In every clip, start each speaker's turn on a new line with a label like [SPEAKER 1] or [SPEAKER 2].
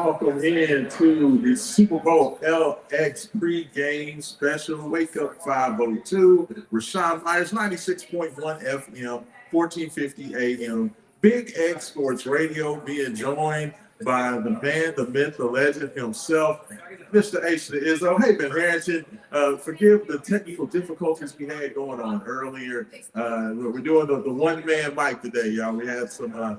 [SPEAKER 1] welcome in to the Super Bowl LX pregame special. Wake up 502. Raashaan Myers, 96.1 FM, 1450 AM. Big X Sports Radio, being joined by the man, the myth, the legend himself, Mr. H to Izzo. Hey, Ben Harrington, forgive the technical difficulties we had going on earlier. We're doing the one-man mic today, y'all. We had some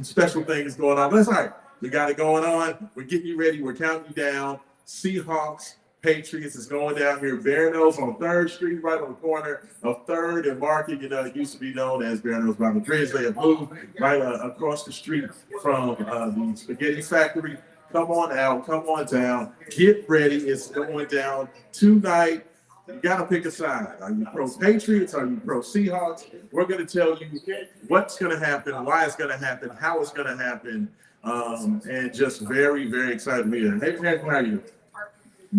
[SPEAKER 1] special things going on. But that's all right. We got it going on. We're getting you ready. We're counting you down. Seahawks, Patriots is going down here. Barnos on 3rd Street, right on the corner of 3rd and Market. It used to be known as Barnos by the Bridge. They have moved right across the street from the Spaghetti Factory. Come on out. Come on down. Get ready. It's going down tonight. You got to pick a side. Are you pro Patriots? Are you pro Seahawks? We're going to tell you what's going to happen, why it's going to happen, how it's going to happen, and just very, very excited to be here. Hey, man, how are you?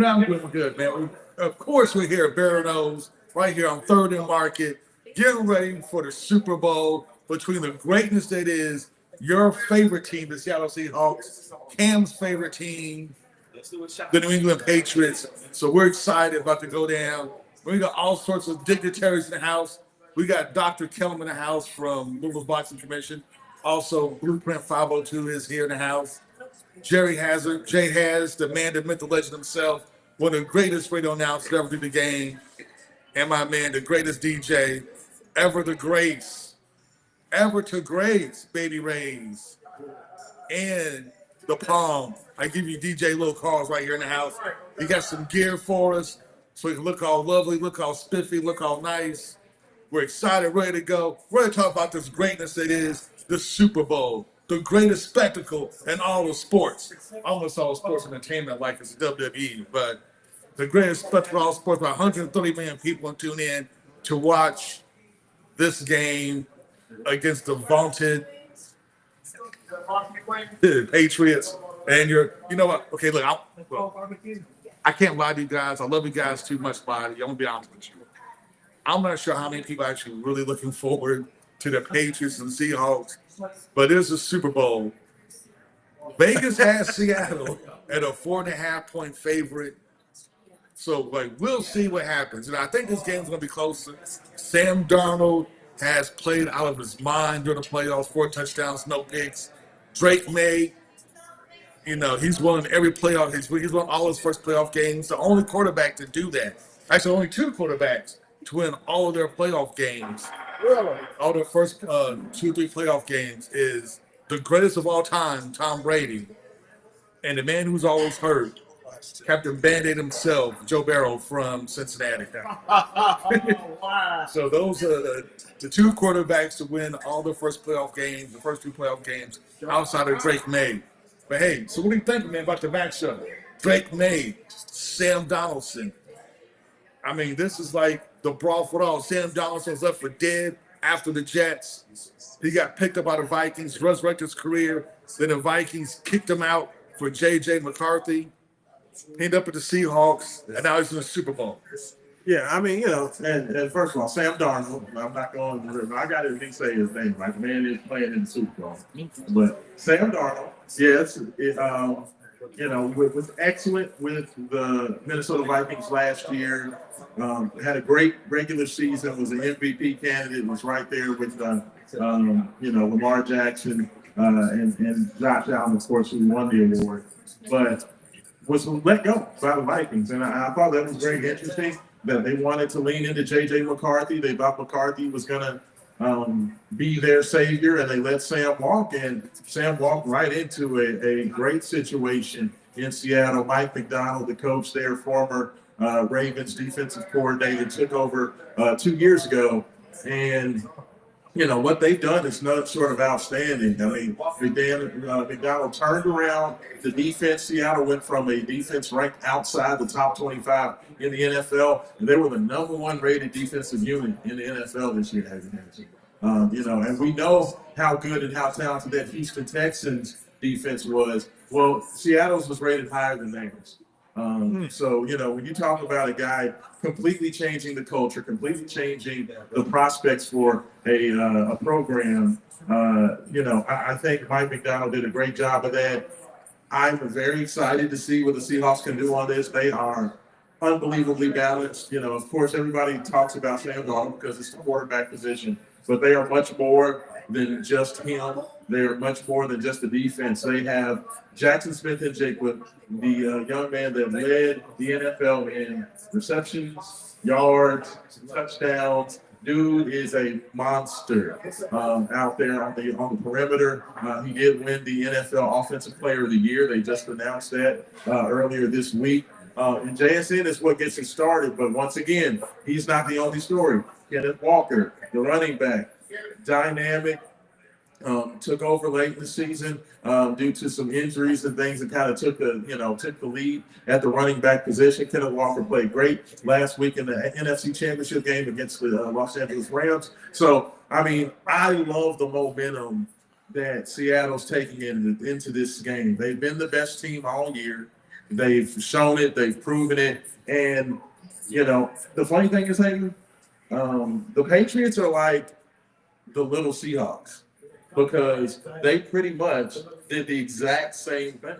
[SPEAKER 2] I'm doing good, man. Of course, we're here at Barnos, right here on 3rd and Market, getting ready for the Super Bowl between the greatness that is your favorite team, the Seattle Seahawks, Cam's favorite team, the New England Patriots. So we're excited about to go down. We got all sorts of dignitaries in the house. We got Dr. Kellum in the house from Louisville's Boxing Commission. Also, Blueprint 502 is here in the house. Jerry Hazard, Jay Haz, the man, the myth, the legend himself, one of the greatest radio announcers ever do the game. And my man, the greatest DJ, ever to grace, Baby Rays. And the Palm. I give you DJ Lil Carl's right here in the house. He got some gear for us, so he can look all lovely, look all spiffy, look all nice. We're excited, ready to go. We're going to talk about this greatness that is the Super Bowl, the greatest spectacle in all of sports. Almost all sports entertainment like it's WWE, but the greatest spectacle in all sports. About 130 million people tune in to watch this game against the vaunted Patriots. And you know what? Okay, look, I can't lie to you guys. I love you guys too much, buddy. I'm going to be honest with you. I'm not sure how many people are actually really looking forward to the Patriots and Seahawks, but it's a Super Bowl. Vegas has Seattle at a 4.5-point favorite. So, we'll see what happens. And I think this game's going to be closer. Sam Darnold has played out of his mind during the playoffs, 4 touchdowns, no picks. Drake May, he's won every playoff. He's won all his first playoff games. The only quarterback to do that. Actually, only 2 quarterbacks to win all of their playoff games. Really? All their first 2 or 3 playoff games is the greatest of all time, Tom Brady. And the man who's always hurt, Captain Band-Aid himself, Joe Burrow from Cincinnati. Wow. So those are the 2 quarterbacks to win all their first playoff games, the first 2 playoff games outside of Drake May. But hey, so what do you think, man, about the matchup? Drake May, Sam Donaldson. I mean, this is like the brawl for all. Sam Donaldson's left for dead after the Jets. He got picked up by the Vikings, resurrected his career. Then the Vikings kicked him out for J.J. McCarthy. He ended up with the Seahawks, and now he's in the Super Bowl.
[SPEAKER 1] Yeah, I mean, and first of all, Sam Darnold, I'm not going to, I got to at least say his name, right? The man is playing in the Super Bowl. But Sam Darnold, yes, was excellent with the Minnesota Vikings last year. Had a great regular season, was an MVP candidate, was right there with, Lamar Jackson and Josh Allen, of course, who won the award. But was let go by the Vikings. And I thought that was very interesting that they wanted to lean into J.J. McCarthy. They thought McCarthy was going to be their savior, and they let Sam walk. And Sam walked right into a great situation in Seattle. Mike McDonald, the coach there, former Ravens defensive coordinator, took over 2 years ago. And what they've done is not short of outstanding. I mean, McDonald turned around the defense. Seattle went from a defense ranked outside the top 25 in the NFL, and they were the #1 rated defensive unit in the NFL this year, as you mentioned. And we know how good and how talented that Houston Texans defense was. Well, Seattle's was rated higher than theirs. So, when you talk about a guy completely changing the culture, completely changing the prospects for a program, I think Mike McDonald did a great job of that. I'm very excited to see what the Seahawks can do on this. They are unbelievably balanced. You know, of course, everybody talks about Sam Darnold because it's the quarterback position, but they are much more than just him. They are much more than just the defense. They have Jackson Smith and Jigwood, the young man that led the NFL in receptions, yards, touchdowns. Dude is a monster out there on the perimeter. He did win the NFL Offensive Player of the Year. They just announced that earlier this week. And JSN is what gets him started. But once again, he's not the only story. Kenneth Walker, the running back, dynamic, took over late in the season due to some injuries and things that kind of took the lead at the running back position. Kenneth Walker played great last week in the NFC Championship game against the Los Angeles Rams. So, I mean, I love the momentum that Seattle's taking into this game. They've been the best team all year. They've shown it. They've proven it. And, you know, the funny thing is, Hayden, the Patriots are like the little Seahawks because they pretty much did the exact same thing.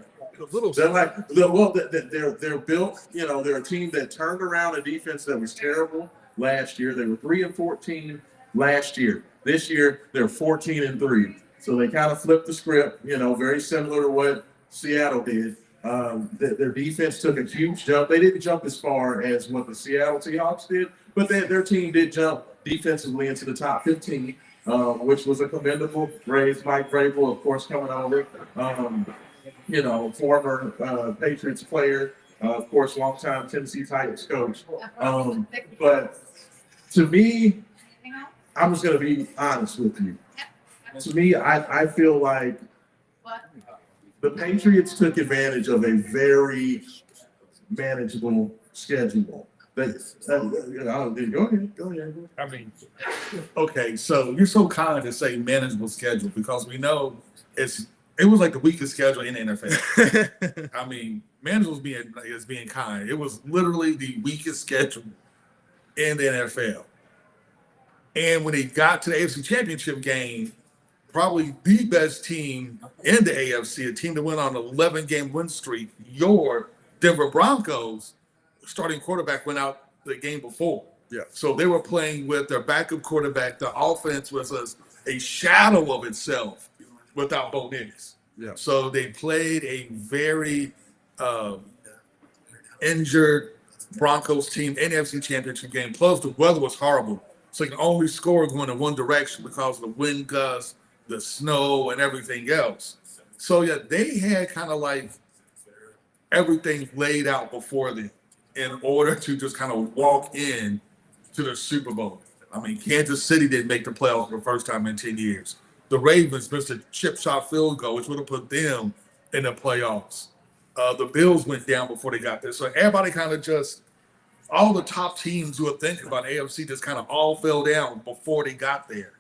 [SPEAKER 1] They're like, well, they're built, you know, they're a team that turned around a defense that was terrible last year. They were 3-14 last year. This year, they're 14-3. So they kind of flipped the script, you know, very similar to what Seattle did. Their defense took a huge jump. They didn't jump as far as what the Seattle Seahawks did, but their team did jump defensively into the top 15, which was a commendable raise. Mike Vrabel, of course, coming over, you know, former Patriots player, of course, longtime Tennessee Titans coach. But to me, I'm just going to be honest with you. To me, I feel like the Patriots took advantage of a very manageable schedule. Go ahead.
[SPEAKER 2] I mean, okay, so you're so kind to say manageable schedule because we know it was like the weakest schedule in the NFL. I mean, manageable is being kind. It was literally the weakest schedule in the NFL. And when they got to the AFC Championship game, probably the best team in the AFC, a team that went on an 11-game win streak, your Denver Broncos, starting quarterback went out the game before.
[SPEAKER 3] Yeah.
[SPEAKER 2] So they were playing with their backup quarterback. The offense was a shadow of itself without Bo Nix.
[SPEAKER 3] Yeah.
[SPEAKER 2] So they played a very injured Broncos team in the NFC Championship game. Plus, the weather was horrible. So you can only score going in one direction because of the wind gusts, the snow, and everything else. So, yeah, they had kind of like everything laid out before them in order to just kind of walk in to the Super Bowl. I mean, Kansas City didn't make the playoffs for the first time in 10 years. The Ravens missed a chip shot field goal, which would have put them in the playoffs. The Bills went down before they got there. So everybody kind of just, all the top teams who are thinking about AFC just kind of all fell down before they got there.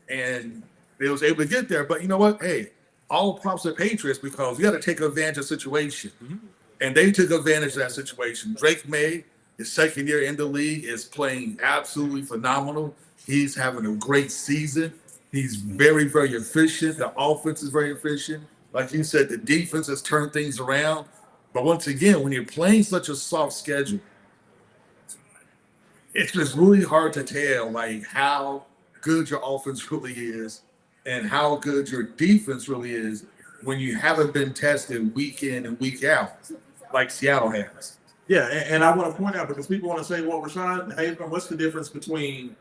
[SPEAKER 2] And they was able to get there. But you know what? Hey, all props to Patriots because you got to take advantage of the situation. Mm-hmm. And they took advantage of that situation. Drake May, his second year in the league, is playing absolutely phenomenal. He's having a great season. He's very, very efficient. The offense is very efficient. Like you said, the defense has turned things around. But once again, when you're playing such a soft schedule, it's just really hard to tell like how good your offense really is and how good your defense really is when you haven't been tested week in and week out like Seattle has.
[SPEAKER 1] Yeah, and I want to point out because people want to say, well, Raashaan, hey, what's the difference between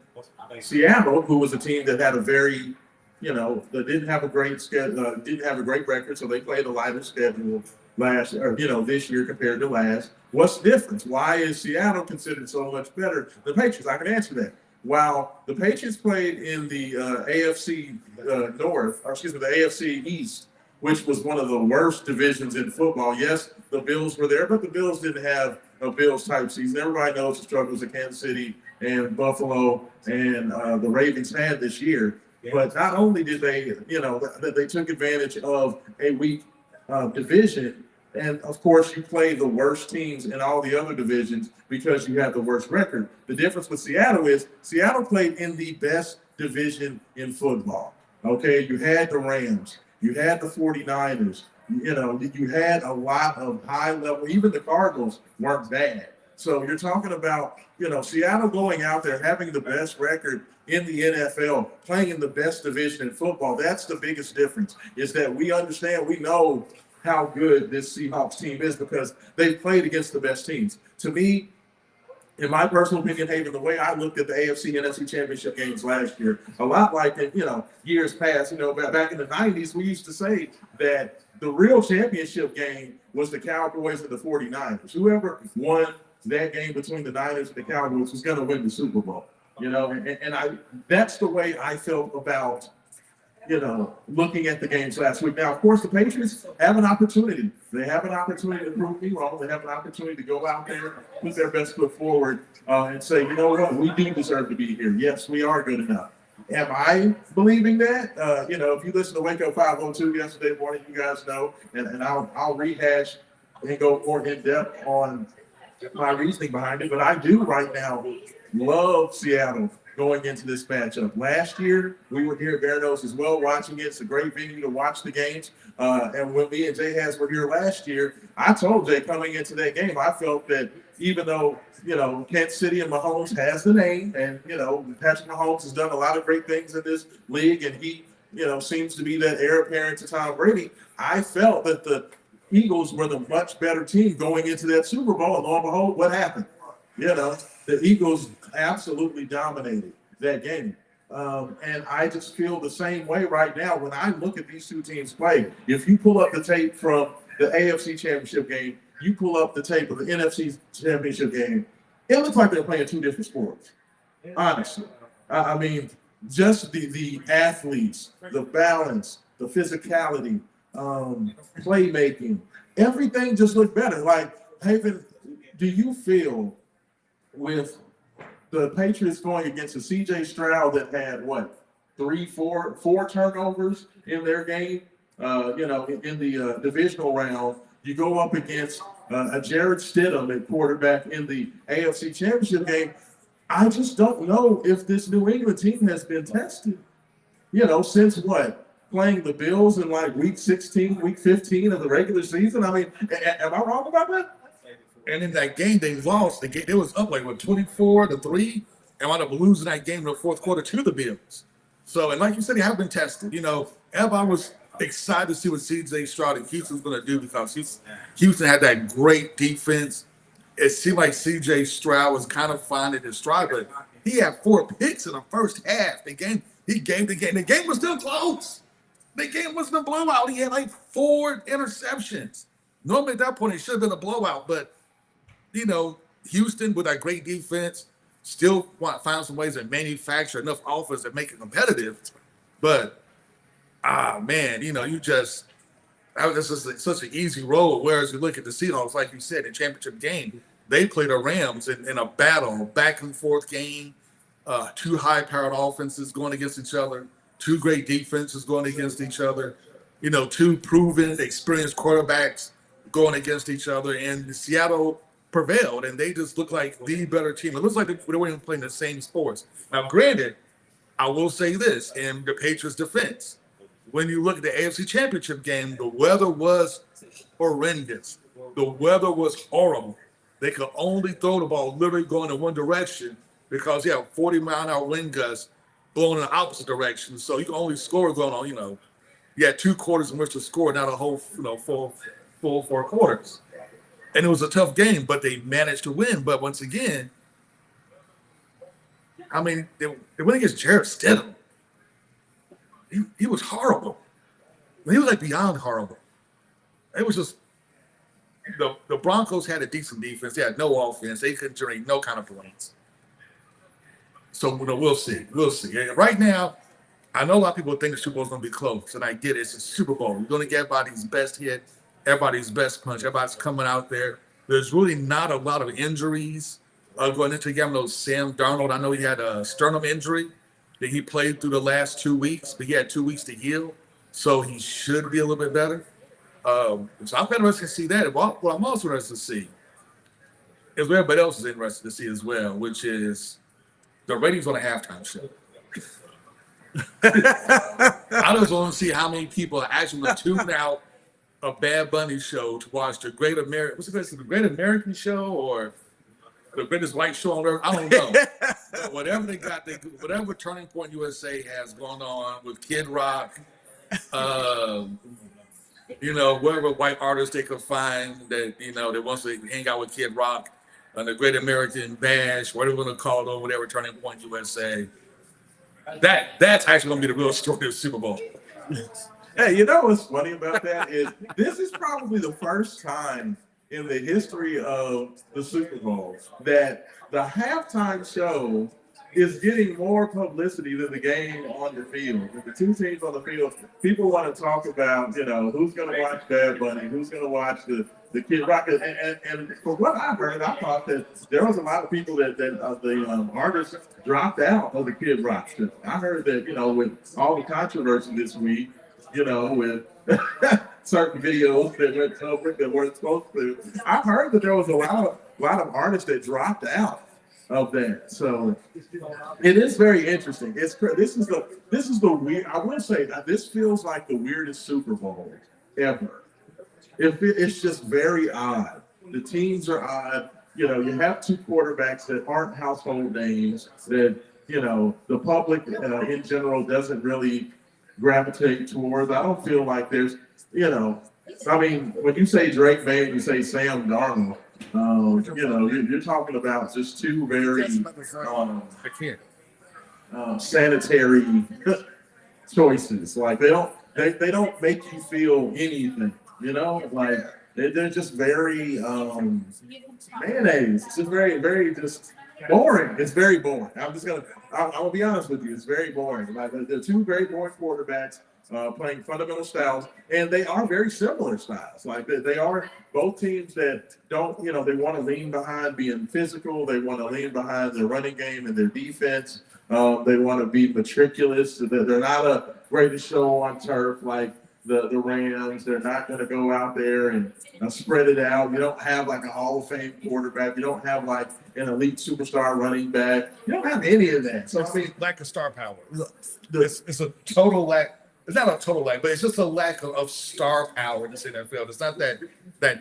[SPEAKER 1] Seattle, who was a team that had a very, you know, that didn't have a great schedule, didn't have a great record, so they played a lighter schedule this year compared to last. What's the difference? Why is Seattle considered so much better than the Patriots? I can answer that. While the Patriots played in the AFC North, or excuse me, the AFC East, which was one of the worst divisions in football. Yes, the Bills were there, but the Bills didn't have a Bills-type season. Everybody knows the struggles that Kansas City and Buffalo and the Ravens had this year. But not only did they, they took advantage of a weak division, and of course you play the worst teams in all the other divisions because you have the worst record. The difference with Seattle is Seattle played in the best division in football. Okay, you had the Rams. You had the 49ers. You know, you had a lot of high level, even the Cardinals weren't bad. So you're talking about, you know, Seattle going out there, having the best record in the NFL, playing in the best division in football. That's the biggest difference, is that we understand, we know how good this Seahawks team is because they've played against the best teams. To me, in my personal opinion, Haven, the way I looked at the AFC and NFC championship games last year, a lot like in, you know, years past, you know, back in the 90s, we used to say that the real championship game was the Cowboys and the 49ers. Whoever won that game between the Niners and the Cowboys was going to win the Super Bowl. You know, and I that's the way I felt about, you know, looking at the games last week. Now, of course, the Patriots have an opportunity. They have an opportunity to prove me wrong. They have an opportunity to go out there, put their best foot forward, and say, you know what, we do deserve to be here. Yes, we are good enough. Am I believing that? You know, if you listen to Wake Up 502 yesterday morning, you guys know, and I'll rehash and go more in depth on my reasoning behind it. But I do right now love Seattle going into this matchup. Last year, we were here at Vernos as well watching it. It's a great venue to watch the games. And when me and Jay Has were here last year, I told Jay coming into that game, I felt that even though, you know, Kansas City and Mahomes has the name, and, you know, Patrick Mahomes has done a lot of great things in this league, and he, you know, seems to be that heir apparent to Tom Brady, I felt that the Eagles were the much better team going into that Super Bowl. And lo and behold, what happened? You know, the Eagles absolutely dominated that game. And I just feel the same way right now when I look at these two teams play. If you pull up the tape from the AFC Championship game, you pull up the tape of the NFC Championship game, it looks like they're playing two different sports, honestly. I mean, just the athletes, the balance, the physicality, playmaking, everything just looked better. Like, Haven, do you feel with the Patriots going against a CJ Stroud that had what, four turnovers in their game? You know, in the divisional round, you go up against a Jared Stidham at quarterback in the AFC Championship game. I just don't know if this New England team has been tested. You know, since what? Playing the Bills in like week 16, week 15 of the regular season. I mean, am I wrong about that?
[SPEAKER 2] And in that game, they lost. They was up like, what, 24-3, and wound up losing that game in the fourth quarter to the Bills. So, and like you said, they have been tested. You know, everybody was excited to see what CJ Stroud and Houston's going to do because Houston had that great defense. It seemed like CJ Stroud was kind of finding his stride, but he had 4 picks in the first half. The game was still close. The game wasn't a blowout. He had like 4 interceptions. Normally at that point, it should have been a blowout, but you know, Houston with that great defense still find some ways to manufacture enough offense to make it competitive. But man, you know, that was just such an easy road. Whereas you look at the Seahawks, like you said, in championship game, they played the Rams in a battle, back and forth game. 2 high-powered offenses going against each other, 2 great defenses going against each other. You know, 2 proven, experienced quarterbacks going against each other, and Seattle prevailed, and they just look like the better team. It looks like they weren't even playing the same sports. Now, granted, I will say this in the Patriots' defense. When you look at the AFC Championship game, the weather was horrendous. The weather was horrible. They could only throw the ball literally going in one direction because you have 40-mile-an-hour wind gusts blowing in the opposite direction. So you can only score going on, you know, you had 2 quarters in which to score, not a whole, you know, full 4 quarters. And it was a tough game, but they managed to win. But once again, I mean, they went against Jared Stidham. He was horrible. He was like beyond horrible. It was just the Broncos had a decent defense. They had no offense. They couldn't generate no kind of points. So you know, we'll see. We'll see. And right now, I know a lot of people think the Super Bowl is going to be close, and I get it. It's a Super Bowl. You're going to get everybody's best hit, everybody's best punch. Everybody's coming out there. There's really not a lot of injuries going into the game. Those Sam Darnold, I know he had a sternum injury that he played through the last 2 weeks, but he had 2 weeks to heal, so he should be a little bit better. So I'm interested to see that. What I'm also interested to see is what everybody else is interested to see as well, which is the ratings on a halftime show. I just want to see how many people are actually going to tune out a Bad Bunny show to watch the Great American, what's the Great American Show or the greatest white show on earth? I don't know. But whatever they got, whatever Turning Point USA has going on with Kid Rock, whatever white artists they could find that, that wants to hang out with Kid Rock on the Great American Bash, whatever we're going to call it, or whatever Turning Point USA. That's actually going to be the real story of the Super Bowl.
[SPEAKER 1] Hey, you know what's funny about that is this is probably the first time in the history of the Super Bowl that the halftime show is getting more publicity than the game on the field. With the two teams on the field, people want to talk about, who's going to watch Bad Bunny, who's going to watch the Kid Rock. And from what I heard, I thought that there was a lot of people that the artists dropped out of the Kid Rock show. I heard that, with all the controversy this week, with certain videos that went public that weren't supposed to. I heard that there was a lot of artists that dropped out of that. So it is very interesting. This is the weird. I will say that this feels like the weirdest Super Bowl ever. It's just very odd. The teams are odd. You have two quarterbacks that aren't household names that the public in general doesn't really gravitate towards. I don't feel like there's, when you say Drake May and you say Sam Darnold, you're talking about just two very sanitary choices. Like they don't make you feel anything. Like they're just very mayonnaise. It's just very, very just boring. It's very boring. I'm gonna be honest with you. It's very boring. Like they're two very boring quarterbacks playing fundamental styles, and they are very similar styles. Like they are both teams that don't, they want to lean behind being physical. They want to lean behind their running game and their defense. They want to be meticulous. They're not a greatest show on turf like the Rams. They're not going to go out there and spread it out. You don't have like a Hall of Fame quarterback. You don't have like an elite superstar running back. You don't have any of that. So
[SPEAKER 2] I mean, lack of star power. It's a total lack. It's not a total lack, but it's just a lack of star power in this NFL. It's not that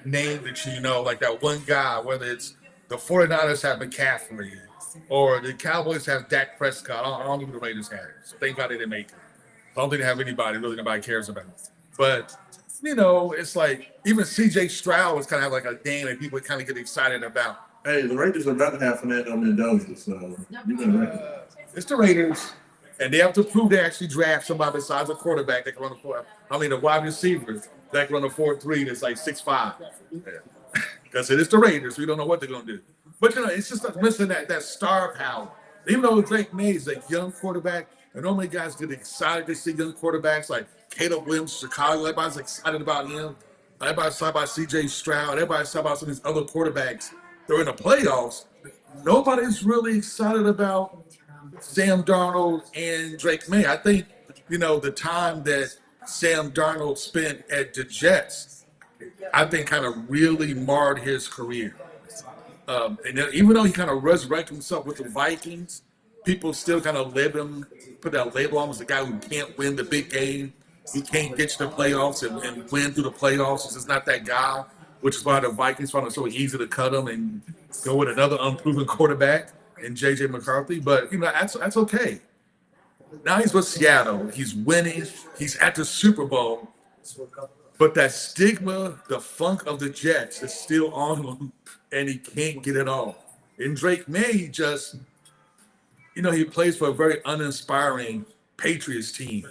[SPEAKER 2] name that like that one guy, whether it's the 49ers have McCaffrey or the Cowboys have Dak Prescott. I don't think the Raiders have it. So thank God they didn't make it. I don't think they have anybody nobody cares about. But, it's like even CJ Stroud was kind of like a name that people kind of get excited about.
[SPEAKER 1] Hey, the Raiders are not half Fernando Mendoza, so
[SPEAKER 2] it's the Raiders. And they have to prove they actually draft somebody besides a quarterback that can run a wide receiver that can run a 4.3 that's like 6'5". Because it's the Raiders. We don't know what they're going to do. But, it's just missing that star power. Even though Drake May is a young quarterback, and normally guys get excited to see young quarterbacks like Caleb Williams, Chicago. Everybody's excited about him. Everybody's talking about C.J. Stroud. Everybody's talking about some of these other quarterbacks that are in the playoffs. Nobody's really excited about Sam Darnold and Drake May. I think, the time that Sam Darnold spent at the Jets, I think kind of really marred his career. And then, even though he kind of resurrected himself with the Vikings, people still kind of put that label on as the guy who can't win the big game. He can't get to the playoffs and win through the playoffs. He's just not that guy, which is why the Vikings found it so easy to cut him and go with another unproven quarterback in J.J. McCarthy. But, that's okay. Now he's with Seattle. He's winning. He's at the Super Bowl. But that stigma, the funk of the Jets is still on him, and he can't get it off. And Drake May, he plays for a very uninspiring Patriots team.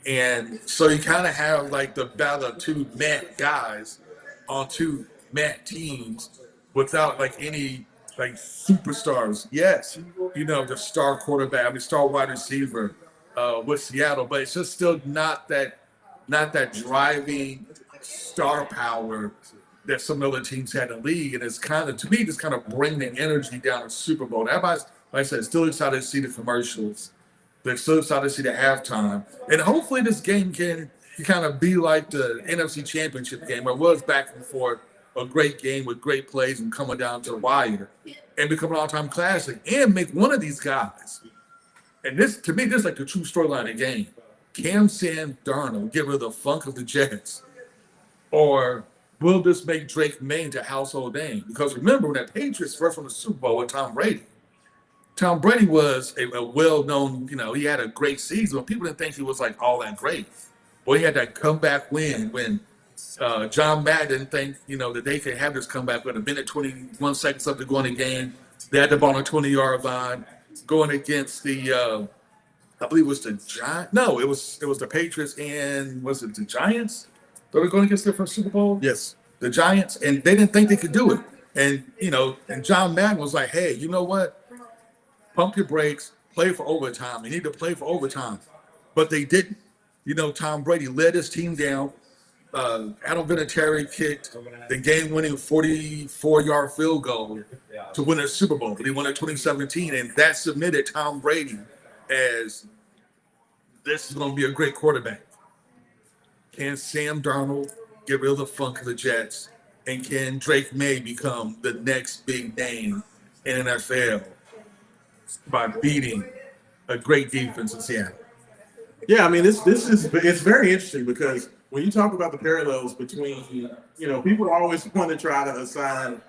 [SPEAKER 2] And so you kind of have like the battle of two Matt guys on two Matt teams without like any like superstars. Yes, the star quarterback, star wide receiver with Seattle, but it's just still not that driving star power that some other teams had in the league. And it's kind of, to me, just kind of bring the energy down to Super Bowl. Everybody's, like I said, still excited to see the commercials. They're still excited to see the halftime. And hopefully this game can kind of be like the NFC Championship game, where it was back and forth, a great game with great plays and coming down to the wire, and become an all-time classic, and make one of these guys. And this, to me, this is like the true storyline of the game. Sam Darnold get rid of the funk of the Jets or will this make Drake May into a household name? Because remember, when that Patriots first won the Super Bowl with Tom Brady was a well-known, he had a great season, but people didn't think he was like all that great. Boy, he had that comeback win when John Madden didn't think, that they could have this comeback with a minute 21 seconds left to go in the game. They had the ball on the 20-yard line going against the I believe it was the Giants. No, it was the Patriots and was it the Giants? They were going against their first Super Bowl?
[SPEAKER 1] Yes.
[SPEAKER 2] The Giants, and they didn't think they could do it. And and John Madden was like, "Hey, you know what? Pump your brakes, play for overtime. You need to play for overtime." But they didn't. Tom Brady led his team down. Adam Vinatieri kicked the game-winning 44-yard field goal to win a Super Bowl. He won in 2017, and that submitted Tom Brady as this is going to be a great quarterback. Can Sam Darnold get rid of the funk of the Jets? And can Drake May become the next big name in NFL by beating a great defense in Seattle?
[SPEAKER 1] Yeah, I mean, it's very interesting because when you talk about the parallels between, people always want to try to assign,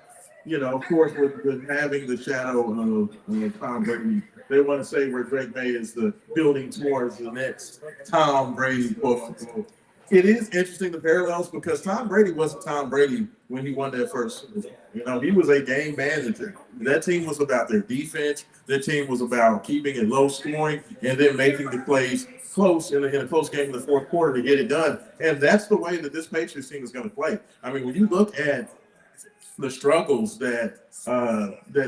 [SPEAKER 1] of course, with having the shadow of Tom Brady, they want to say where Drake May is the building towards the next Tom Brady, quote unquote. It is interesting, the parallels, because Tom Brady wasn't Tom Brady when he won that first Super Bowl. He was a game manager. That team was about their defense. That team was about keeping it low scoring and then making the plays close in a close game in the fourth quarter to get it done. And that's the way that this Patriots team is going to play. I mean, when you look at the struggles that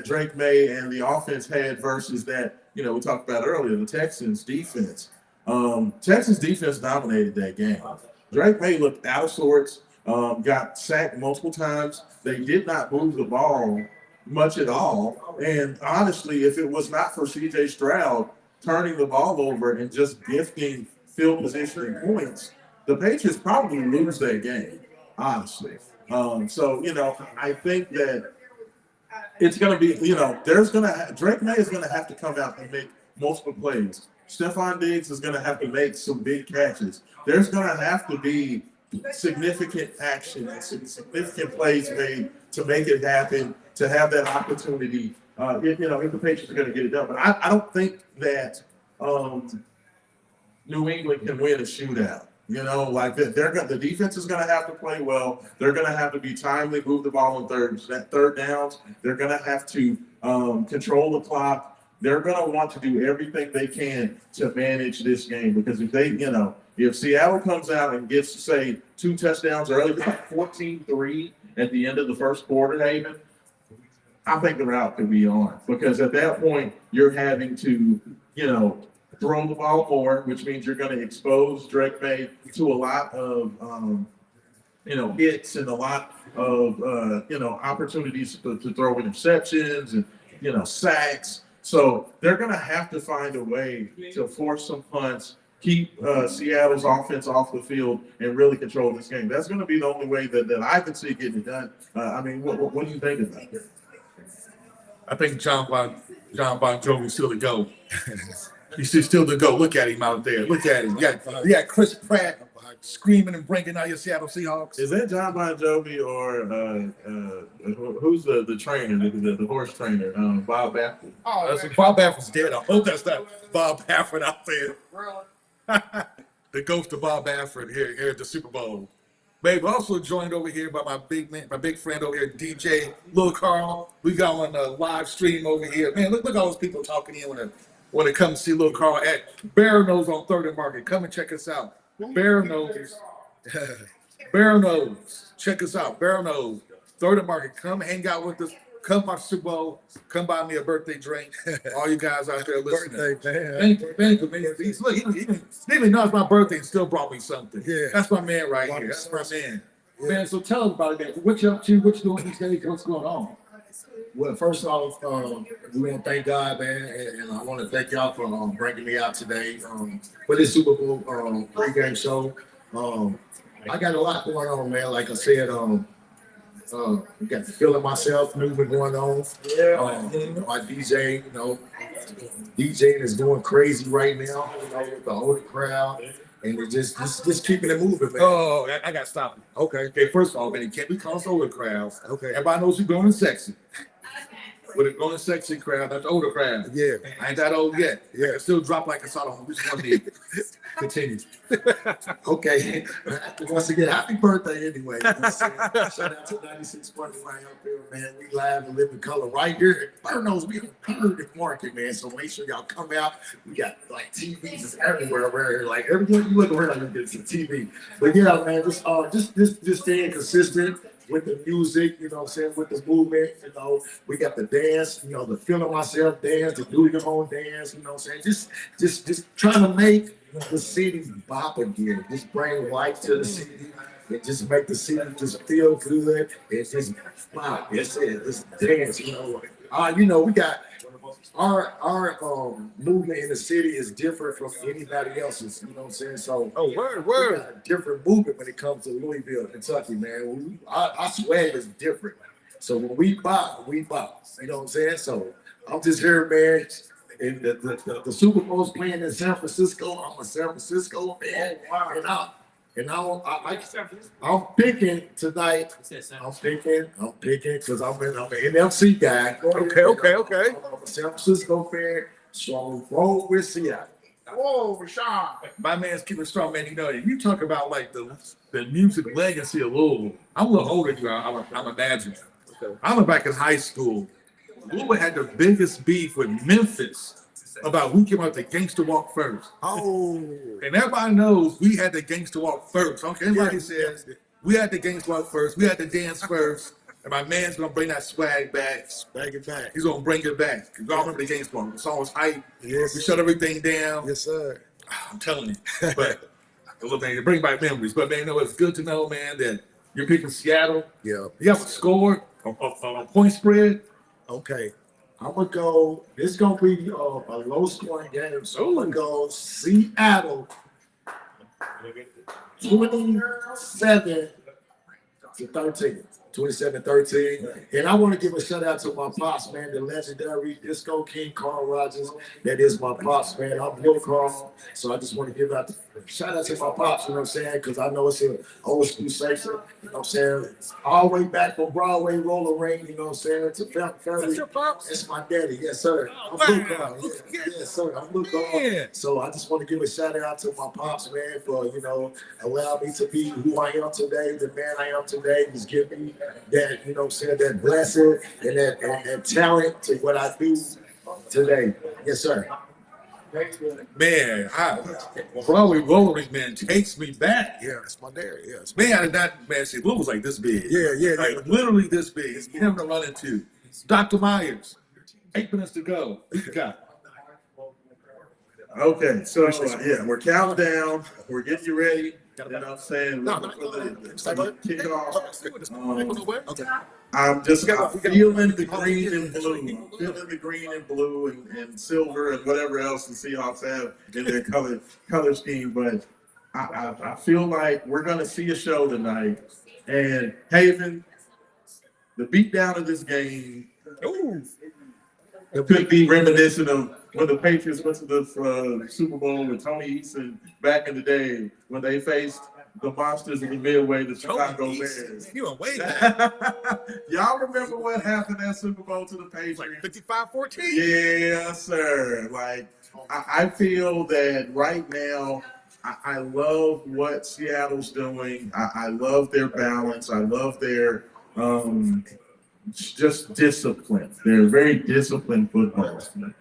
[SPEAKER 1] Drake May and the offense had versus that, we talked about earlier, the Texans defense. Texans defense dominated that game. Drake May looked out of sorts, got sacked multiple times. They did not move the ball much at all. And honestly, if it was not for C.J. Stroud turning the ball over and just gifting field position points, the Patriots probably lose that game, honestly. I think that it's going to be, Drake May is going to have to come out and make multiple plays. Stephon Diggs is going to have to make some big catches. There's going to have to be significant action and significant plays made to make it happen, to have that opportunity. If the Patriots are going to get it done. But I don't think that New England can win a shootout. The defense is going to have to play well. They're going to have to be timely, move the ball in third downs. They're going to have to control the clock. They're going to want to do everything they can to manage this game, because if Seattle comes out and gets, say, 2 touchdowns early, 14-3 at the end of the first quarter, Haven, I think the route could be on, because at that point you're having to, throw the ball more, which means you're going to expose Drake May to a lot of, hits and a lot of, opportunities to throw interceptions and, sacks. So they're going to have to find a way to force some punts, keep Seattle's offense off the field, and really control this game. That's going to be the only way that I can see getting it done. What do you think about that?
[SPEAKER 2] I think John Bon Jovi still to go. He's still to go. Look at him out there. Look at him. You got Chris Pratt screaming and bringing out your Seattle Seahawks.
[SPEAKER 1] Is that John Bon Jovi or who's the trainer, the horse trainer? Bob Baffert.
[SPEAKER 2] Oh, Bob Baffert's dead. I hope that's not Bob Baffert out there. The ghost of Bob Baffert here at the Super Bowl. Babe, also joined over here by my big friend over here, DJ Lil Carl. We got on a live stream over here. Man, look at all those people talking in when it comes to see Lil Carl at Bear Nose on 3rd and Market. Come and check us out. Bear Nose. Bear Nose. Check us out. Bear Nose. 3rd and Market. Come hang out with us. Come watch Super Bowl. Come buy me a birthday drink. All you guys out there listening.
[SPEAKER 3] Birthday, man.
[SPEAKER 2] Thank you, man. Look, he didn't even know it's my birthday and still brought me something.
[SPEAKER 3] Yeah.
[SPEAKER 2] That's my man right here. That's my man. Yeah. Man, so tell us about it, man. What you up to? What you doing these days? What's going on?
[SPEAKER 3] Well, first off, we want to thank God, man, and I want to thank y'all for bringing me out today for this Super Bowl pregame show. I got a lot going on, man. Like I said, got the feeling myself, movement going on.
[SPEAKER 1] Yeah.
[SPEAKER 3] My DJing is going crazy right now. With the older crowd, and it's just keeping it moving, man.
[SPEAKER 2] Oh, I got to stop you.
[SPEAKER 3] Okay,
[SPEAKER 2] Okay, first of all, man, it can't be called older crowd.
[SPEAKER 3] okay,
[SPEAKER 2] Everybody knows you're going sexy. With a going sexy crowd, that's the older crowd.
[SPEAKER 3] yeah,
[SPEAKER 2] I ain't that old yet.
[SPEAKER 3] Yeah.
[SPEAKER 2] I can still drop like a salt on which one need. Continue.
[SPEAKER 3] okay. Once again, happy birthday anyway. Shout out to 96.1 right up there, man. We live and live in color right here at Furnos. We in the market, man. So make sure y'all come out. We got like TVs everywhere around here. Like everywhere you look around, you get some TV. But yeah, man, just staying consistent with the music, you know what I'm saying, with the movement, you know, we got the dance, you know, the feeling myself dance, the do your own dance, you know what I'm saying, just trying to make the city bop again, just bring life to the city, and just make the city just feel good, and just bop, it's dance, you know, we got our movement in the city is different from anybody else's, you know what I'm saying? So
[SPEAKER 2] Word.
[SPEAKER 3] we got a different movement when it comes to Louisville, Kentucky, man. Our swag is different. So when we bop, you know what I'm saying? So I'm just here, man. And the Super Bowl's playing in San Francisco. I'm a San Francisco fan. I'm picking tonight. I'm picking because I'm an NFC guy.
[SPEAKER 2] Okay.
[SPEAKER 3] I'm a San Francisco fan, so roll with Seattle.
[SPEAKER 2] Whoa, Raashaan. My man's keeping strong, man. You know, you talk about like the music legacy of Louisville. I'm a little older than you, I'm imagining. Okay. I was back in high school. Louisville had the biggest beef with Memphis about who came out the gangster walk first.
[SPEAKER 3] Oh,
[SPEAKER 2] and everybody knows we had the gangster walk first. Okay, everybody says we had the gangster walk first. We had the dance first. And my man's gonna bring that swag back.
[SPEAKER 3] Bring it back.
[SPEAKER 2] He's gonna bring it back. Y'all remember the gangster walk? The song was hype.
[SPEAKER 3] Yes.
[SPEAKER 2] We shut everything down.
[SPEAKER 3] Yes, sir.
[SPEAKER 2] I'm telling you. But a little thing to bring back memories. But man, you know, it's good to know, man, that you're picking Seattle.
[SPEAKER 3] Yeah.
[SPEAKER 2] You have a score, a point spread.
[SPEAKER 3] Okay. I'm gonna go. This is gonna be a low scoring game. So I'm gonna go Seattle 27-13. 27-13. And I want to give a shout out to my pops, man, the legendary Disco King Carl Rogers. That is my pops, man. I'm Bill Carl. So I just want to give out shout out to my pops, you know what I'm saying? Because I know it's an old school section, you know what I'm saying? All the way back from Broadway Roller Ring, you know what I'm saying? It's a family.
[SPEAKER 2] That's your pops?
[SPEAKER 3] It's my daddy, yes, sir.
[SPEAKER 2] Oh,
[SPEAKER 3] I'm Bill
[SPEAKER 2] wow.
[SPEAKER 3] Carl. Yes, sir. I'm Bill Carl. So I just want to give a shout out to my pops, man, for, you know, allowing me to be who I am today, the man I am today. Just give me that, you know what I'm saying, that blessing and that talent to what I do today. Yes, sir.
[SPEAKER 2] Man, Broadway Roller man takes me back.
[SPEAKER 3] Yeah, that's my dad. Yes.
[SPEAKER 2] Man, I did not, man, see, Lou was like this big.
[SPEAKER 3] Yeah.
[SPEAKER 2] Like literally this big. You never to run into. Dr. Myers, 8 minutes to go. What you got?
[SPEAKER 1] Okay, so yeah, we're counting down. We're getting you ready. You know what I'm saying? For the kickoff.
[SPEAKER 3] Okay.
[SPEAKER 1] I'm feeling the green and blue. I'm feeling the green and blue and silver and whatever else the Seahawks have in their color scheme. But I feel like we're going to see a show tonight. And Haven, the beatdown of this game could be reminiscent of when the Patriots went to the Super Bowl with Tony Eason back in the day when they faced the monsters in the Midway, the Chicago Bears.
[SPEAKER 2] You were way
[SPEAKER 1] Y'all remember what happened at Super Bowl to the Patriots?
[SPEAKER 2] like 55-14?
[SPEAKER 1] Yes, sir. Like, I feel that right now, I love what Seattle's doing. I love their balance. I love their just discipline. They're a very disciplined football team.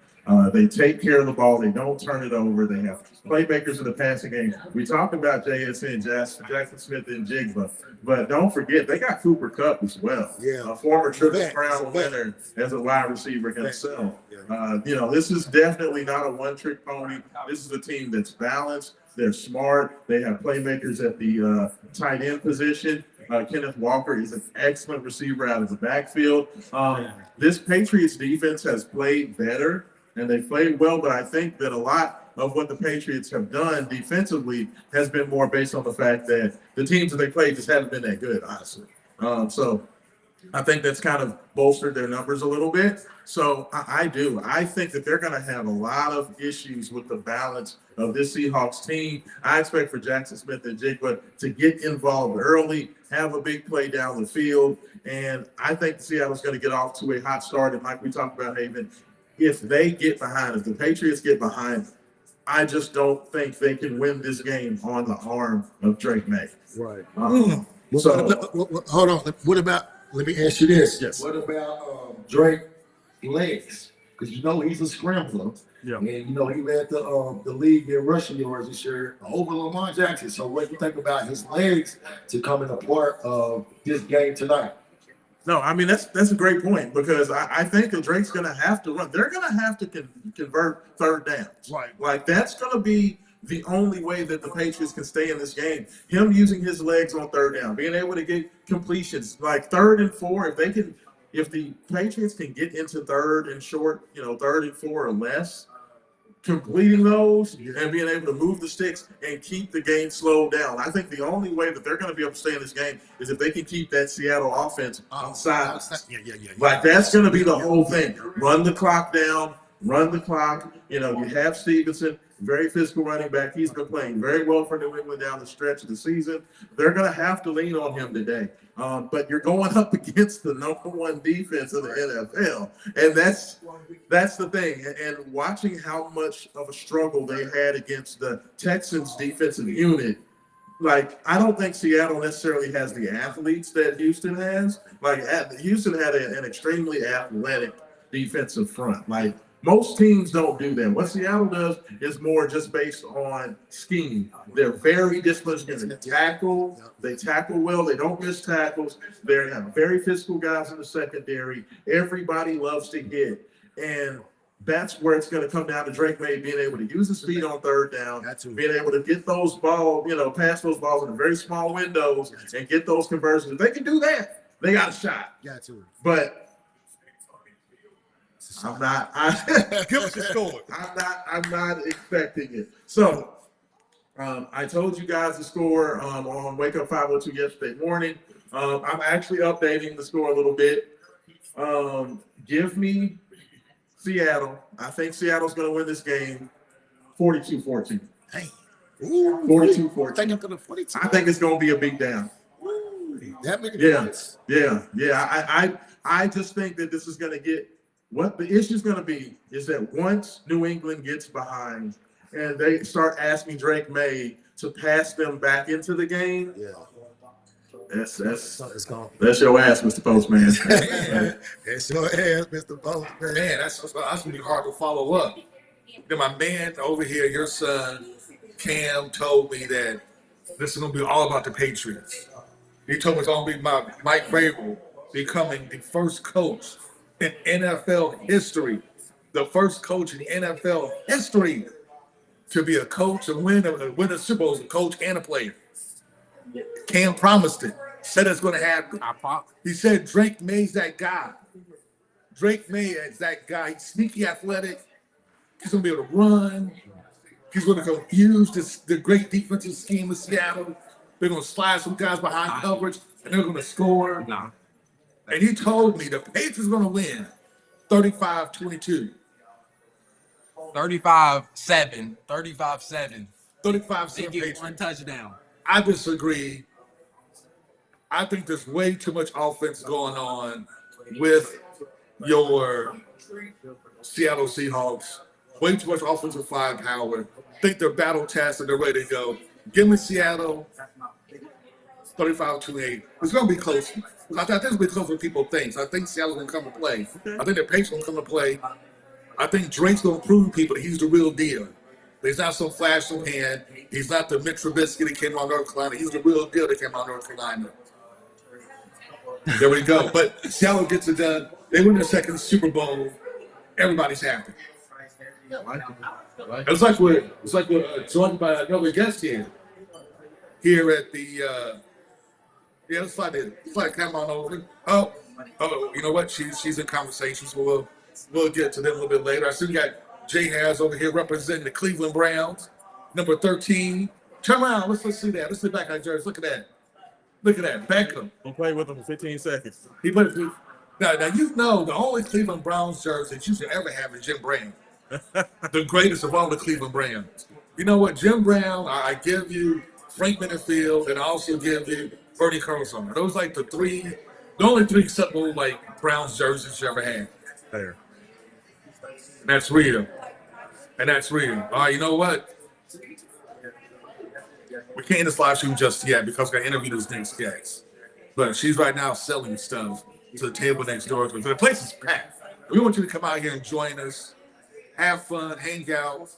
[SPEAKER 1] They take care of the ball. They don't turn it over. They have playmakers in the passing game. We talked about JSN, Jackson Smith, and Jigba, but don't forget they got Cooper Kupp as well.
[SPEAKER 3] Yeah,
[SPEAKER 1] a former Triple Crown winner as a wide receiver himself. You know, this is definitely not a one-trick pony. This is a team that's balanced. They're smart. They have playmakers at the tight end position. Kenneth Walker is an excellent receiver out of the backfield. This Patriots defense has played better, and they played well, but I think that a lot of what the Patriots have done defensively has been more based on the fact that the teams that they played just haven't been that good, honestly. So I think that's kind of bolstered their numbers a little bit. So I do. I think that they're going to have a lot of issues with the balance of this Seahawks team. I expect for Jackson Smith and Jigba to get involved early, have a big play down the field, and I think Seattle's going to get off to a hot start. And like we talked about, Haven, if they get behind, if the Patriots get behind, I just don't think they can win this game on the arm of Drake May.
[SPEAKER 3] Right.
[SPEAKER 1] So
[SPEAKER 3] hold on. What about? Let me ask you this.
[SPEAKER 1] Yes.
[SPEAKER 3] What about Drake legs? Because you know he's a scrambler.
[SPEAKER 2] Yeah.
[SPEAKER 3] And you know he led the league in rushing yards this year over Lamar Jackson. So what do you think about his legs to come in a part of this game tonight?
[SPEAKER 1] No, I mean that's a great point because I think that Drake's going to have to run. They're going to have to convert third downs.
[SPEAKER 2] Right.
[SPEAKER 1] Like that's going to be the only way that the Patriots can stay in this game. Him using his legs on third down, being able to get completions like 3rd and 4. If the Patriots can get into 3rd and short, 3rd and 4 or less, completing those and being able to move the sticks and keep the game slowed down. I think the only way that they're going to be able to stay in this game is if they can keep that Seattle offense on sides.
[SPEAKER 2] Yeah.
[SPEAKER 1] Like that's going to be the whole thing. Run the clock down, run the clock. You have Stevenson, very physical running back. He's been playing very well for New England down the stretch of the season. They're going to have to lean on him today. But you're going up against the #1 defense in the NFL. And that's the thing. And watching how much of a struggle they had against the Texans defensive unit, like, I don't think Seattle necessarily has the athletes that Houston has. Like, Houston had an extremely athletic defensive front. Like, most teams don't do that. What Seattle does is more just based on scheme. They're very disciplined in the tackle. They tackle well. They don't miss tackles. They have very physical guys in the secondary. Everybody loves to hit. And that's where it's going to come down to Drake May being able to use his speed on third down, being able to get those balls, pass those balls in very small windows and get those conversions. If they can do that, they got a shot. But I'm not.
[SPEAKER 2] Give us the score.
[SPEAKER 1] I'm not expecting it. So I told you guys the score on Wake Up 502 yesterday morning. I'm actually updating the score a little bit. Give me Seattle. I think Seattle's going to win this game 42-14.
[SPEAKER 3] Hey.
[SPEAKER 1] 42-14. I think it's going to be a beat down.
[SPEAKER 3] That many
[SPEAKER 1] points. Yeah. I just think that this is going to get what the issue is going to be is that once New England gets behind and they start asking Drake May to pass them back into the game, that's your ass, Mr. Postman.
[SPEAKER 3] That's your ass, Mr. Postman.
[SPEAKER 2] Man, that's going to be hard to follow up. Then my man over here, your son, Cam, told me that this is going to be all about the Patriots. He told me it's going to be Mike Vrabel becoming the first coach in NFL history, the first coach in NFL history to be a coach and win a Super Bowl as a coach and a player. Cam promised it. Said it's going to happen. He said Drake May's that guy. Drake May is that guy. He's sneaky athletic. He's going to be able to run. He's going to confuse the great defensive scheme of Seattle. They're going to slide some guys behind coverage, and they're going to score. And he told me the Patriots are going to win 35-22.
[SPEAKER 4] 35-7. 35-7.
[SPEAKER 2] 35-7
[SPEAKER 4] They get one touchdown.
[SPEAKER 2] I disagree. I think there's way too much offense going on with your Seattle Seahawks. Way too much offensive firepower. I think they're battle tested. They're ready to go. Give me Seattle 35-28. It's going to be close. I think it's going to be closer than people think. I think Seattle's going to come to play. I think the Patriots going to come to play. I think Drake's going to prove to people that he's the real deal. He's not some flash in hand. He's not the Mitch Trubisky that came out of North Carolina. He's the real deal that came out of North Carolina. There we go. But Seattle gets it done. They win their second Super Bowl. Everybody's happy. It's like we're joined by another guest here at the. It's like come on over. Oh, you know what? She's in conversation, so we'll get to them a little bit later. I see we got Jay Harris over here representing the Cleveland Browns, number 13. Turn around. Let's see that. Let's see back on jersey. Look at that. Look at that, Beckham.
[SPEAKER 1] Don't play with him for 15 seconds.
[SPEAKER 2] He played for. Now you know the only Cleveland Browns jersey that you should ever have is Jim Brown, the greatest of all the Cleveland Browns. You know what, Jim Brown? I give you Frank Minifield, and I also give you Bernie Kosar. Those like the only three acceptable like Browns jerseys you ever had.
[SPEAKER 1] There.
[SPEAKER 2] And that's real. And that's real. All right, you know what? We can't end this live stream just yet because we're going to interview this next guest. But she's right now selling stuff to the table next door. So the place is packed. We want you to come out here and join us, have fun, hang out,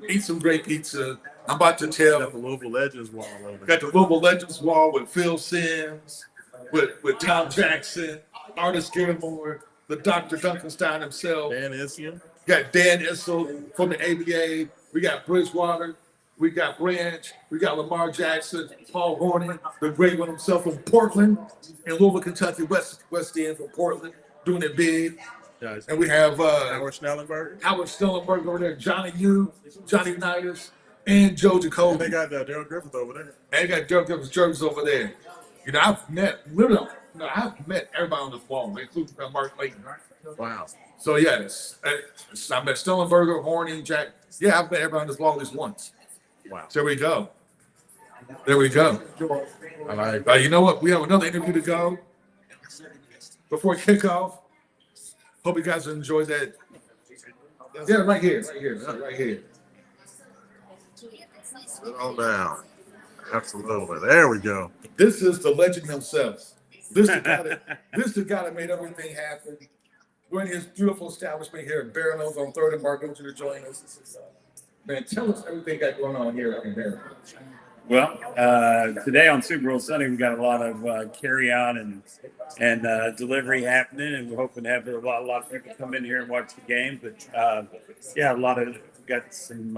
[SPEAKER 2] eat some great pizza. I'm about to tell.
[SPEAKER 1] Got the Louisville Legends wall over.
[SPEAKER 2] Got the Louisville Legends wall with Phil Simms, with Tom Jackson, Artist Gilmore, the Dr. Duncanstein himself.
[SPEAKER 1] Dan Issel.
[SPEAKER 2] Got Dan Issel from the ABA. We got Bridgewater. We got Branch. We got Lamar Jackson, Paul Horning, the great one himself from Portland, in Louisville, Kentucky, West End from Portland, doing it big.
[SPEAKER 1] Nice.
[SPEAKER 2] And we have
[SPEAKER 1] Howard Schnellenberger.
[SPEAKER 2] Howard Stellenberg over there, Johnny Yu, Johnny Unitas, and Joe Jacoby.
[SPEAKER 1] They got Daryl Griffith over there.
[SPEAKER 2] And got Daryl Griffith's jerseys over there. You know, I've met everybody on this wall, including Mark Layton.
[SPEAKER 1] Wow.
[SPEAKER 2] So yes, I met Stellenberger, Horning, Jack. Yeah, I've met everybody on this wall at least once.
[SPEAKER 1] Wow.
[SPEAKER 2] So there we go. There we go.
[SPEAKER 1] All right.
[SPEAKER 2] You know what? We have another interview to go before kickoff. Hope you guys enjoyed that. Yeah, right here.
[SPEAKER 1] Sit on down. Absolutely. There we go.
[SPEAKER 2] This is the legend himself. This is the guy that made everything happen. We're in his beautiful establishment here at Barano's on 3rd and Market to join us. Man, tell us everything got going on here in Barano's.
[SPEAKER 5] Well, today on Super Bowl Sunday, we got a lot of carry out and delivery happening, and we're hoping to have a lot of people come in here and watch the game. But yeah, we got some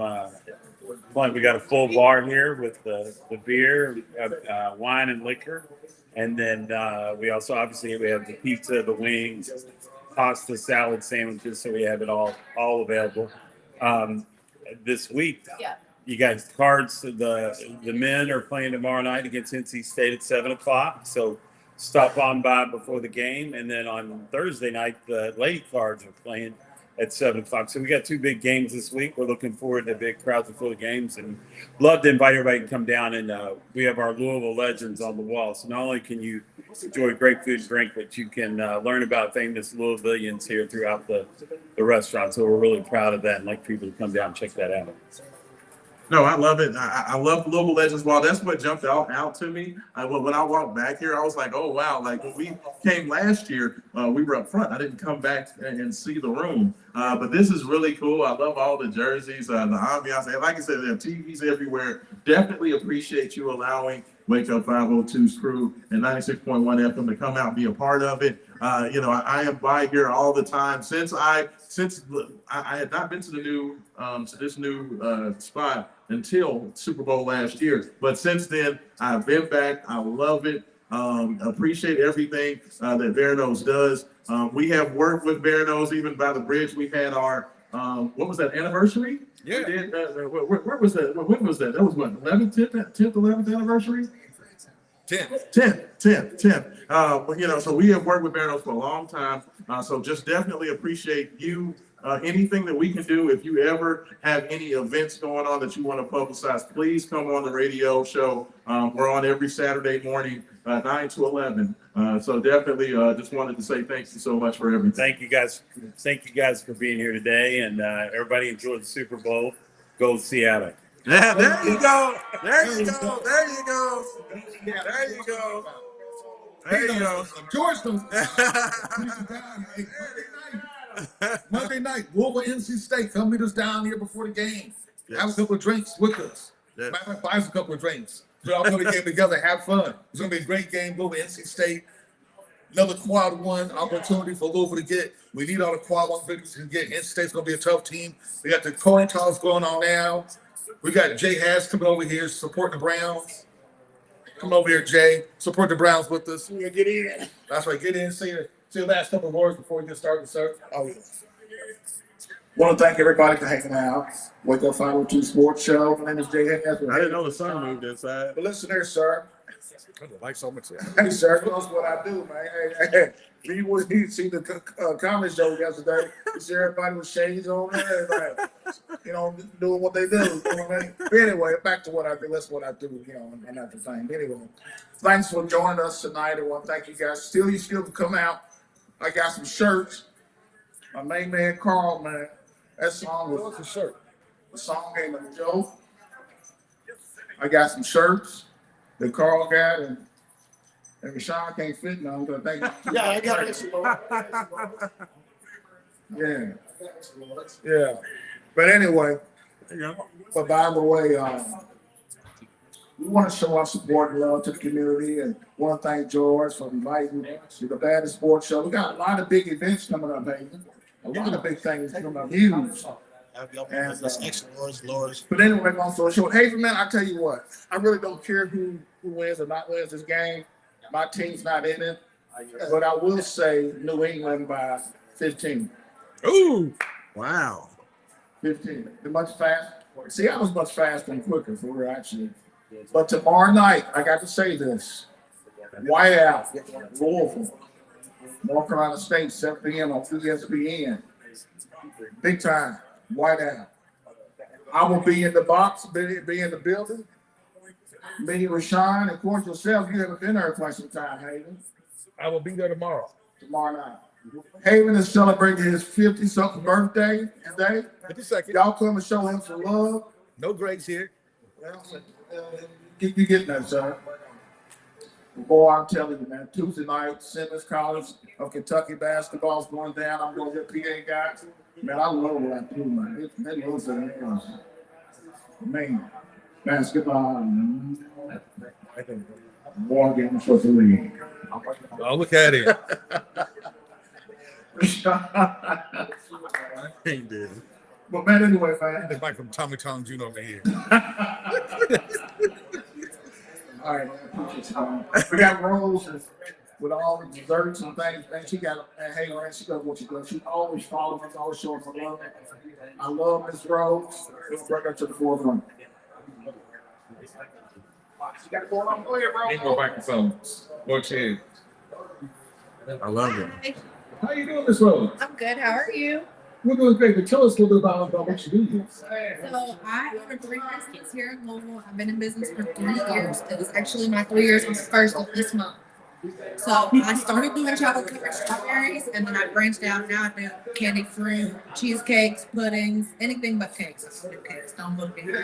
[SPEAKER 5] fun. We got a full bar here with the beer, wine, and liquor, and then we also obviously we have the pizza, the wings, pasta, salad, sandwiches, so we have it all available. This week, you guys cards. The men are playing tomorrow night against NC State at 7:00. So stop on by before the game, and then on Thursday night, the lady cards are playing at 7:00. So we got two big games this week. We're looking forward to big crowds before the games, and love to invite everybody to come down. And we have our Louisville legends on the wall. So not only can you enjoy great food and drink, but you can learn about famous Louisvillians here throughout the restaurant. So we're really proud of that and like people to come down and check that out.
[SPEAKER 1] No, I love it. I love Louisville Legends Wall. That's what jumped out to me. When I walked back here, I was like, oh, wow. Like when we came last year, we were up front. I didn't come back and see the room. But this is really cool. I love all the jerseys, the ambiance. And like I said, there are TVs everywhere. Definitely appreciate you allowing Wake Up 502's crew and 96.1 FM to come out and be a part of it. I am by here all the time since I had not been to this new spot until Super Bowl last year. But since then, I've been back. I love it. Appreciate everything that Barano's does. We have worked with Barano's even by the bridge. We had our what was that, anniversary?
[SPEAKER 2] Yeah.
[SPEAKER 1] We did, where was that? When was that? That was what, 11th, 10th, 11th anniversary? 10th. So we have worked with Barano's for a long time. So just definitely appreciate you. Anything that we can do, if you ever have any events going on that you want to publicize, please come on the radio show. We're on every Saturday morning, 9 to 11. So definitely just wanted to say thank you so much for everything.
[SPEAKER 5] Thank you guys for being here today, and everybody enjoy the Super Bowl. Go Seattle.
[SPEAKER 1] Yeah, there you go. There you go. There you go. There you go. There you go.
[SPEAKER 2] Georgetown. Monday night, Louisville, NC State. Come meet us down here before the game.
[SPEAKER 1] Yes.
[SPEAKER 2] Have a couple of drinks with us.
[SPEAKER 1] Yes.
[SPEAKER 2] Matter of fact, buy us a couple of drinks. We'll all go to the game together, have fun. It's going to be a great game. Louisville, NC State. Another quad one opportunity for Louisville to get. We need all the quad one victories we can get. NC State's going to be a tough team. We got the coin toss going on now. We got Jay Hass coming over here supporting the Browns. Come over here, Jay. Support the Browns with us.
[SPEAKER 3] Yeah, get in.
[SPEAKER 2] That's right. Get in. See the last couple of words before we get started, sir.
[SPEAKER 3] Oh, yeah. Want to thank everybody for hanging out. Wake Up 502 Sports Show. My name is Jay Hass.
[SPEAKER 1] I didn't know the sun moved inside.
[SPEAKER 3] But listen there, sir.
[SPEAKER 2] Like so much.
[SPEAKER 3] Hey, sir, knows what I do, man. Hey, you would see the comedy show yesterday. You see everybody with shades on there, like, doing what they do. You know what I mean? But anyway, back to what I do. That's what I do, and not the thing. Anyway, thanks for joining us tonight. I want to thank you guys. You still come out. I got some shirts. My main man, Carl, man. That song was the shirt. The song came from Joe. I got some shirts that Carl got, and Raashaan can't fit none. But thank you. Yeah, I got it. Yeah. But anyway, but by the way, we want to show our support and love to the community, and want to thank George for inviting to the Baddest Sports Show. We got a lot of big events coming up, baby. A lot of big things coming up, huge. And, but anyway, long story short, hey man, I tell you what, I really don't care who wins or not wins this game. My team's not in it, but I will say New England by 15.
[SPEAKER 2] Ooh, wow.
[SPEAKER 3] 15. They're much faster. See, I was much faster and quicker for real, actually. But tomorrow night, I got to say this: Whiteout, Louisville, North Carolina State, 7 p.m. on ESPN. Big time. Whiteout. I will be in the box, be in the building. Me, Raashaan, and of course yourself. You haven't been there quite some time, Haven.
[SPEAKER 2] I will be there tomorrow.
[SPEAKER 3] Tomorrow night. Haven is celebrating his 50-something birthday today.
[SPEAKER 2] 52nd.
[SPEAKER 3] Y'all come and show him some love.
[SPEAKER 2] No Greg's here.
[SPEAKER 3] You getting that, sir? Boy, I'm telling you, man. Tuesday night, Simmons College of Kentucky basketball's going down. I'm going to get PA guys. Man, I love what I do, man. It looks like man, basketball. More games for the league.
[SPEAKER 2] Oh, look at it.
[SPEAKER 3] But man, anyway, man.
[SPEAKER 2] It's like from Tommy Tom Jr. over here.
[SPEAKER 3] All right, we got Rose with all the desserts and things. And she got, hey, man, she does what she does. She always follows us, always showing her love. I love Miss Rose. Let's bring her to the forefront. She got to go on. Go ahead, Rose.
[SPEAKER 2] Go back to some. More cheers. I love it.
[SPEAKER 6] Hi.
[SPEAKER 3] How you doing, Miss Rose?
[SPEAKER 6] I'm good. How are you?
[SPEAKER 3] We're doing great, but tell us a little bit about what you do.
[SPEAKER 6] So I own a brewery business here in Louisville. I've been in business for 3 years. It was actually my 3 years on the first of this month. So I started doing chocolate covered strawberries, and then I branched out. Now I do candied fruit, cheesecakes, puddings, anything but cakes. I do cakes. Don't look at me.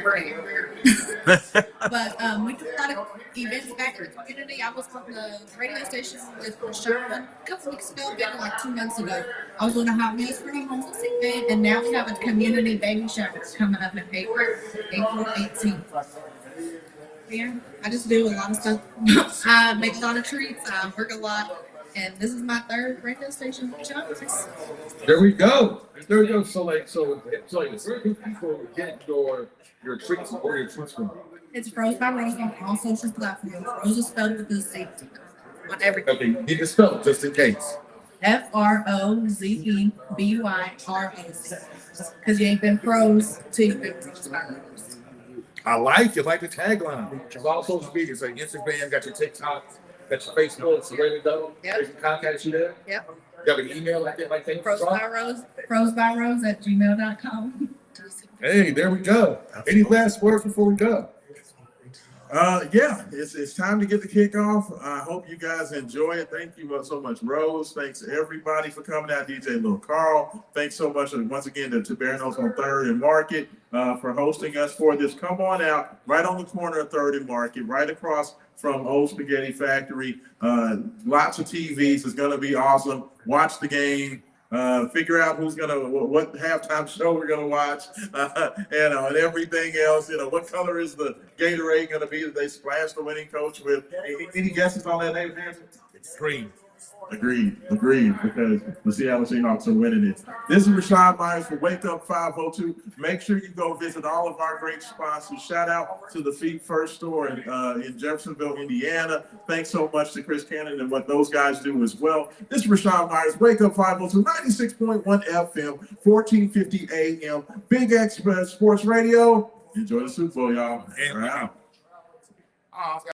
[SPEAKER 6] But we do a lot of events back in the community. I was on the radio station with Raashaan a couple weeks ago, maybe like 2 months ago. I was doing a Hot Wheels for the homeless event, and now we have a community baby shower coming up in April 18th. Yeah, I just do a lot of stuff. I make a lot of treats. I work a lot, and this is my 3rd radio station with John's.
[SPEAKER 2] There we go. There we go. So where do people get your treats or your treats from?
[SPEAKER 6] It's Rose by Rose on all social platforms. Rose is spelled with a Z on everything.
[SPEAKER 2] Okay, you can spell it just in case.
[SPEAKER 6] FROZEBYROZ. Because you ain't been pros till you've been pros by Rose.
[SPEAKER 2] I like it. Like the tagline. It's all social media. So Instagram, got your TikTok, got your Facebook. It's ready to go.
[SPEAKER 6] Yep.
[SPEAKER 2] They can contact you there.
[SPEAKER 6] Yep.
[SPEAKER 2] You have an email like that?
[SPEAKER 6] Rose@gmail.com.
[SPEAKER 2] Hey, there we go. Any last words before we go?
[SPEAKER 1] Yeah, it's time to get the kickoff. I hope you guys enjoy it. Thank you so much, Rose. Thanks everybody for coming out. DJ Lil Carl. Thanks so much once again to Barnos on 3rd and Market for hosting us for this. Come on out, right on the corner of 3rd and Market, right across from Old Spaghetti Factory. Lots of TVs. It's gonna be awesome. Watch the game. Figure out what halftime show we're gonna watch, and everything else. What color is the Gatorade gonna be that they splash the winning coach with? Any guesses on that, David Hanson?
[SPEAKER 2] It's green.
[SPEAKER 1] Agreed, because the Seattle Seahawks are winning it. This is Raashaan Myers for Wake Up 502. Make sure you go visit all of our great sponsors. Shout out to the Feet First store in Jeffersonville, Indiana. Thanks so much to Chris Cannon and what those guys do as well. This is Raashaan Myers, Wake Up 502, 96.1 FM, 1450 AM, Big X Sports Radio. Enjoy the Super Bowl, y'all.
[SPEAKER 2] And
[SPEAKER 1] All right.